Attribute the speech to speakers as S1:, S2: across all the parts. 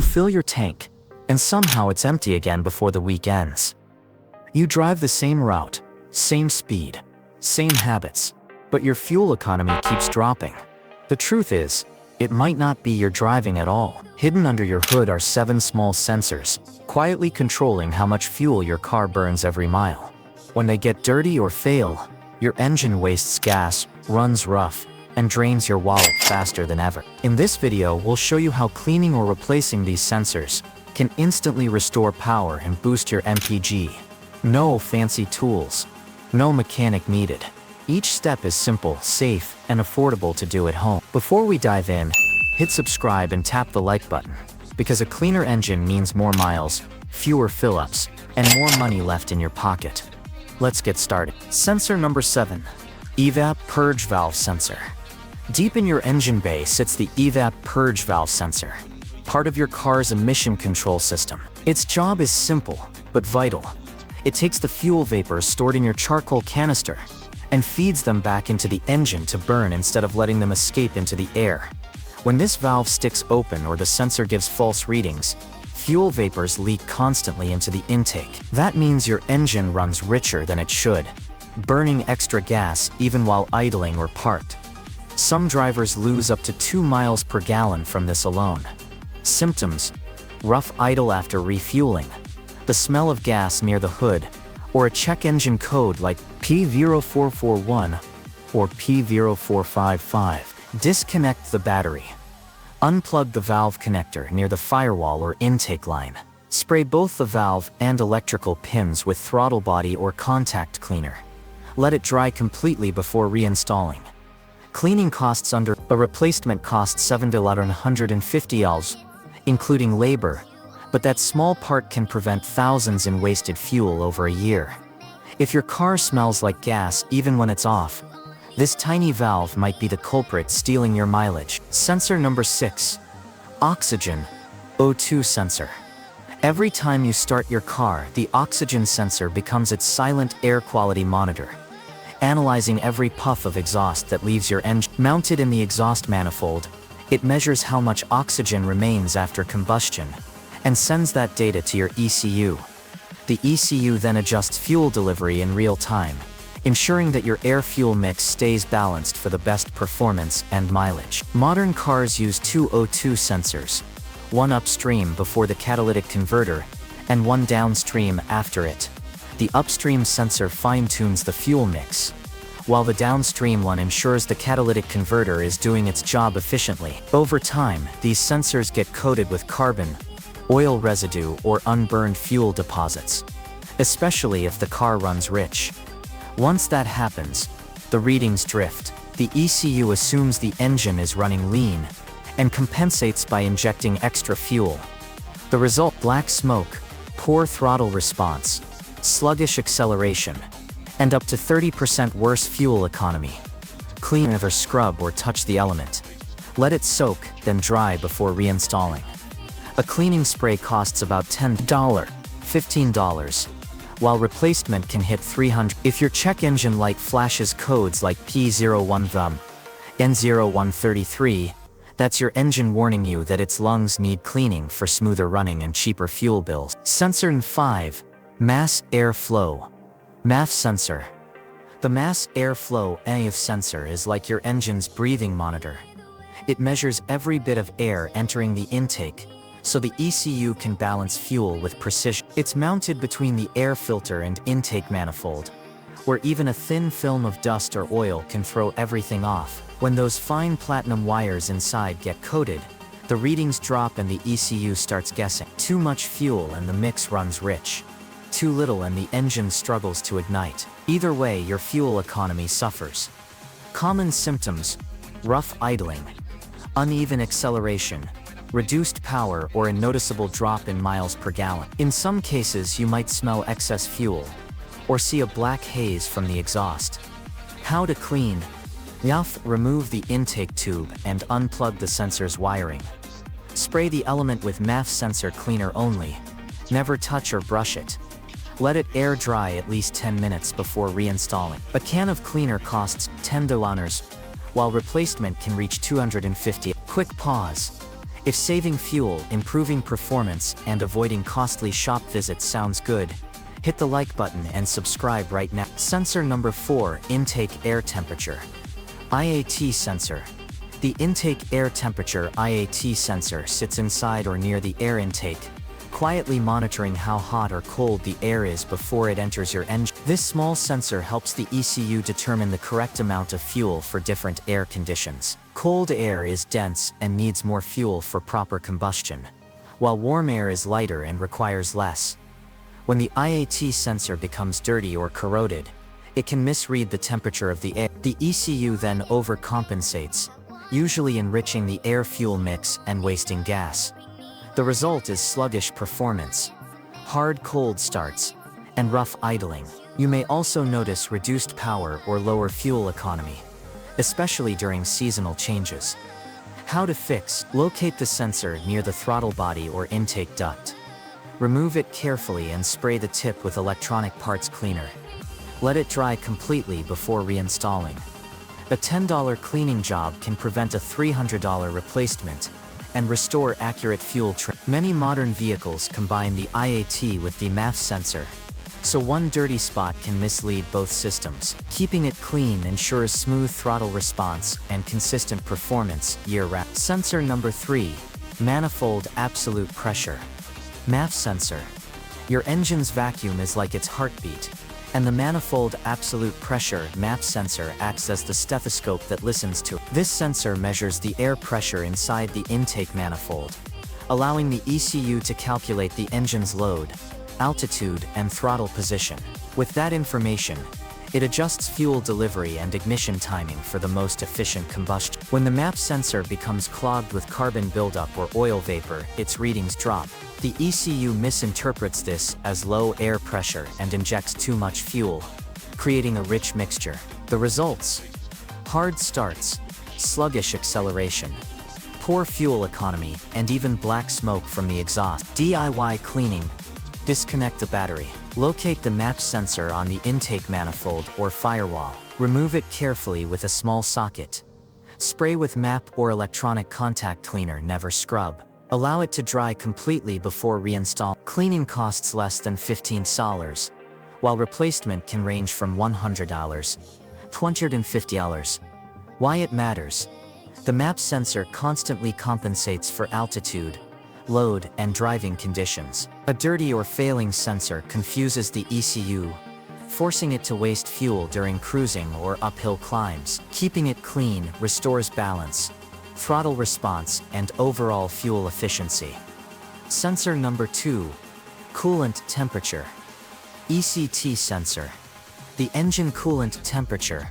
S1: fill your tank, and somehow it's empty again before the week ends. You drive the same route, same speed, same habits, but your fuel economy keeps dropping. The truth is, it might not be your driving at all. Hidden under your hood are 7 small sensors, quietly controlling how much fuel your car burns every mile. When they get dirty or fail, your engine wastes gas, runs rough, and drains your wallet faster than ever. In this video, we'll show you how cleaning or replacing these sensors can instantly restore power and boost your MPG. No fancy tools, no mechanic needed. Each step is simple, safe, and affordable to do at home. Before we dive in, hit subscribe and tap the like button, because a cleaner engine means more miles, fewer fill-ups, and more money left in your pocket. Let's get started. Sensor number 7. Evap Purge Valve Sensor. Deep in your engine bay sits the Evap Purge Valve Sensor, part of your car's emission control system. Its job is simple, but vital. It takes the fuel vapors stored in your charcoal canister and feeds them back into the engine to burn instead of letting them escape into the air. When this valve sticks open or the sensor gives false readings, fuel vapors leak constantly into the intake. That means your engine runs richer than it should, burning extra gas even while idling or parked. Some drivers lose up to 2 miles per gallon from this alone. Symptoms: rough idle after refueling, the smell of gas near the hood, or a check engine code like P0441 or P0455. Disconnect the battery. Unplug the valve connector near the firewall or intake line. Spray both the valve and electrical pins with throttle body or contact cleaner. Let it dry completely before reinstalling. Cleaning costs under a replacement costs $7 to $150, including labor, but that small part can prevent thousands in wasted fuel over a year. If your car smells like gas even when it's off, this tiny valve might be the culprit stealing your mileage. Sensor number 6. Oxygen O2 Sensor. Every time you start your car, the oxygen sensor becomes its silent air quality monitor, analyzing every puff of exhaust that leaves your engine. Mounted in the exhaust manifold, it measures how much oxygen remains after combustion and sends that data to your ECU. The ECU then adjusts fuel delivery in real time, ensuring that your air-fuel mix stays balanced for the best performance and mileage. Modern cars use 2 O2 sensors, one upstream before the catalytic converter and one downstream after it. The upstream sensor fine-tunes the fuel mix, while the downstream one ensures the catalytic converter is doing its job efficiently. Over time, these sensors get coated with carbon, oil residue, or unburned fuel deposits, especially if the car runs rich. Once that happens, the readings drift. The ECU assumes the engine is running lean and compensates by injecting extra fuel. The result: black smoke, poor throttle response, sluggish acceleration, and up to 30% worse fuel economy. Clean, never scrub or touch the element. Let it soak, then dry before reinstalling. A cleaning spray costs about $10 to $15, while replacement can hit $300. If your check engine light flashes codes like P01 N0133, that's your engine warning you that its lungs need cleaning for smoother running and cheaper fuel bills. Sensor 5. Mass Airflow MAF Sensor. The mass airflow MAF sensor is like your engine's breathing monitor. It measures every bit of air entering the intake, so the ECU can balance fuel with precision. It's mounted between the air filter and intake manifold, where even a thin film of dust or oil can throw everything off. When those fine platinum wires inside get coated, the readings drop and the ECU starts guessing. Too much fuel and the mix runs rich. Too little and the engine struggles to ignite. Either way, your fuel economy suffers. Common symptoms: rough idling, uneven acceleration, reduced power, or a noticeable drop in miles per gallon. In some cases, you might smell excess fuel or see a black haze from the exhaust. How to clean: remove the intake tube and unplug the sensor's wiring. Spray the element with MAF sensor cleaner only. Never touch or brush it. Let it air dry at least 10 minutes before reinstalling. A can of cleaner costs $10, while replacement can reach $250. Quick pause. If saving fuel, improving performance, and avoiding costly shop visits sounds good, hit the like button and subscribe right now. Sensor number 4, Intake Air Temperature. IAT Sensor. The Intake Air Temperature IAT sensor sits inside or near the air intake, quietly monitoring how hot or cold the air is before it enters your engine. This small sensor helps the ECU determine the correct amount of fuel for different air conditions. Cold air is dense and needs more fuel for proper combustion, while warm air is lighter and requires less. When the IAT sensor becomes dirty or corroded, it can misread the temperature of the air. The ECU then overcompensates, usually enriching the air-fuel mix and wasting gas. The result is sluggish performance, hard cold starts, and rough idling. You may also notice reduced power or lower fuel economy, especially during seasonal changes. How to fix: locate the sensor near the throttle body or intake duct. Remove it carefully and spray the tip with electronic parts cleaner. Let it dry completely before reinstalling. A $10 cleaning job can prevent a $300 replacement and restore accurate fuel trim. Many modern vehicles combine the IAT with the MAF sensor, so one dirty spot can mislead both systems. Keeping it clean ensures smooth throttle response and consistent performance year-round. Sensor number 3, Manifold Absolute Pressure. MAF sensor. Your engine's vacuum is like its heartbeat, and the Manifold Absolute Pressure MAF sensor acts as the stethoscope that listens to it. This sensor measures the air pressure inside the intake manifold, allowing the ECU to calculate the engine's load, altitude, and throttle position. With that information, it adjusts fuel delivery and ignition timing for the most efficient combustion. When the MAP sensor becomes clogged with carbon buildup or oil vapor, its readings drop. The ECU misinterprets this as low air pressure and injects too much fuel, creating a rich mixture. The results: hard starts, sluggish acceleration, poor fuel economy, and even black smoke from the exhaust. DIY cleaning: disconnect the battery. Locate the MAP sensor on the intake manifold or firewall. Remove it carefully with a small socket. Spray with MAP or electronic contact cleaner, never scrub. Allow it to dry completely before reinstall. Cleaning costs less than $15, while replacement can range from $100 to $250. Why it matters: the MAP sensor constantly compensates for altitude, load, and driving conditions. A dirty or failing sensor confuses the ECU, forcing it to waste fuel during cruising or uphill climbs. Keeping it clean restores balance, throttle response, and overall fuel efficiency. Sensor number 2, Coolant Temperature. ECT sensor. The engine coolant temperature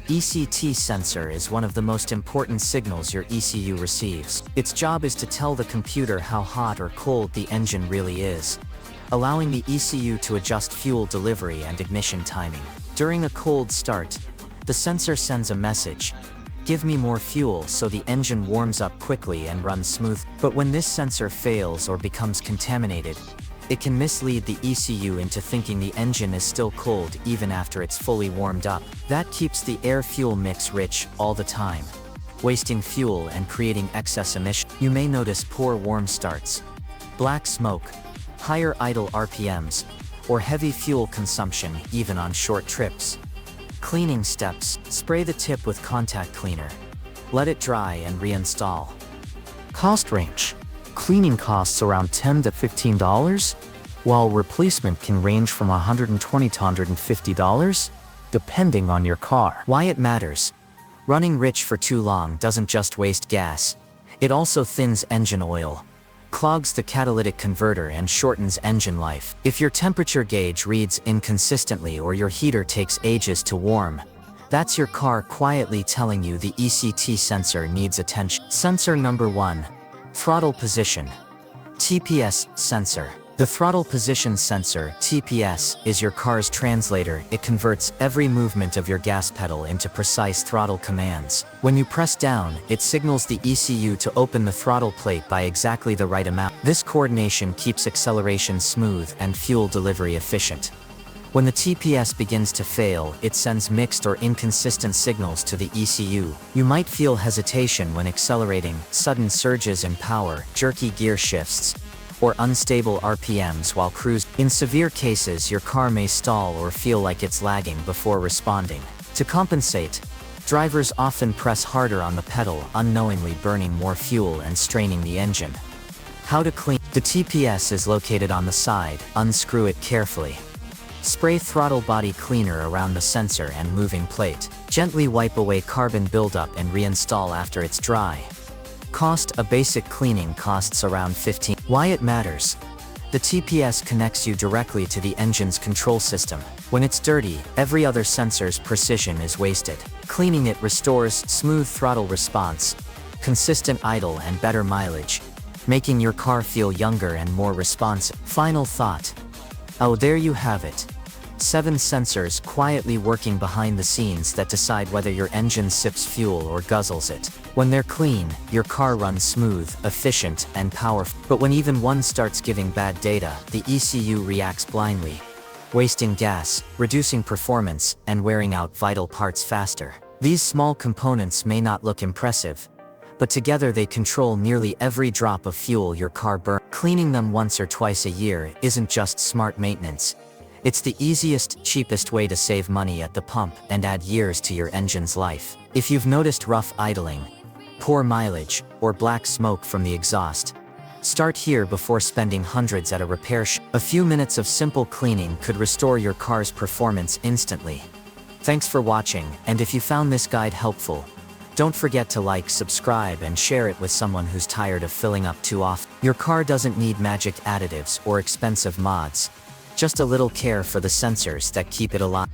S1: ECT sensor is one of the most important signals your ECU receives. Its job is to tell the computer how hot or cold the engine really is, allowing the ECU to adjust fuel delivery and ignition timing. During a cold start, the sensor sends a message: "Give me more fuel," so the engine warms up quickly and runs smooth. But when this sensor fails or becomes contaminated, it can mislead the ECU into thinking the engine is still cold even after it's fully warmed up. That keeps the air-fuel mix rich all the time, wasting fuel and creating excess emissions. You may notice poor warm starts, black smoke, higher idle RPMs, or heavy fuel consumption even on short trips. Cleaning steps: spray the tip with contact cleaner. Let it dry and reinstall. Cost range: cleaning costs around $10 to $15, while replacement can range from $120 to $150, depending on your car. Why it matters: running rich for too long doesn't just waste gas, it also thins engine oil, clogs the catalytic converter, and shortens engine life. If your temperature gauge reads inconsistently or your heater takes ages to warm, that's your car quietly telling you the ECT sensor needs attention. Sensor number 1, Throttle Position. TPS sensor. The throttle position sensor, TPS, is your car's translator. It converts every movement of your gas pedal into precise throttle commands. When you press down, it signals the ECU to open the throttle plate by exactly the right amount. This coordination keeps acceleration smooth and fuel delivery efficient. When the TPS begins to fail, it sends mixed or inconsistent signals to the ECU. You might feel hesitation when accelerating, sudden surges in power, jerky gear shifts, or unstable RPMs while cruising. In severe cases, your car may stall or feel like it's lagging before responding. To compensate, drivers often press harder on the pedal, unknowingly burning more fuel and straining the engine. How to clean? The TPS is located on the side. Unscrew it carefully. Spray throttle body cleaner around the sensor and moving plate. Gently wipe away carbon buildup and reinstall after it's dry. Cost: a basic cleaning costs around $15. Why it matters? The TPS connects you directly to the engine's control system. When it's dirty, every other sensor's precision is wasted. Cleaning it restores smooth throttle response, consistent idle and better mileage, making your car feel younger and more responsive. Final thought. Oh, there you have it. 7 sensors quietly working behind the scenes that decide whether your engine sips fuel or guzzles it. When they're clean, your car runs smooth, efficient, and powerful. But when even one starts giving bad data, the ECU reacts blindly, wasting gas, reducing performance, and wearing out vital parts faster. These small components may not look impressive, but together they control nearly every drop of fuel your car burns. Cleaning them once or twice a year isn't just smart maintenance. It's the easiest, cheapest way to save money at the pump and add years to your engine's life. If you've noticed rough idling, poor mileage, or black smoke from the exhaust, start here before spending hundreds at a repair shop. A few minutes of simple cleaning could restore your car's performance instantly. Thanks for watching, and if you found this guide helpful, don't forget to like, subscribe, and share it with someone who's tired of filling up too often. Your car doesn't need magic additives or expensive mods, just a little care for the sensors that keep it alive.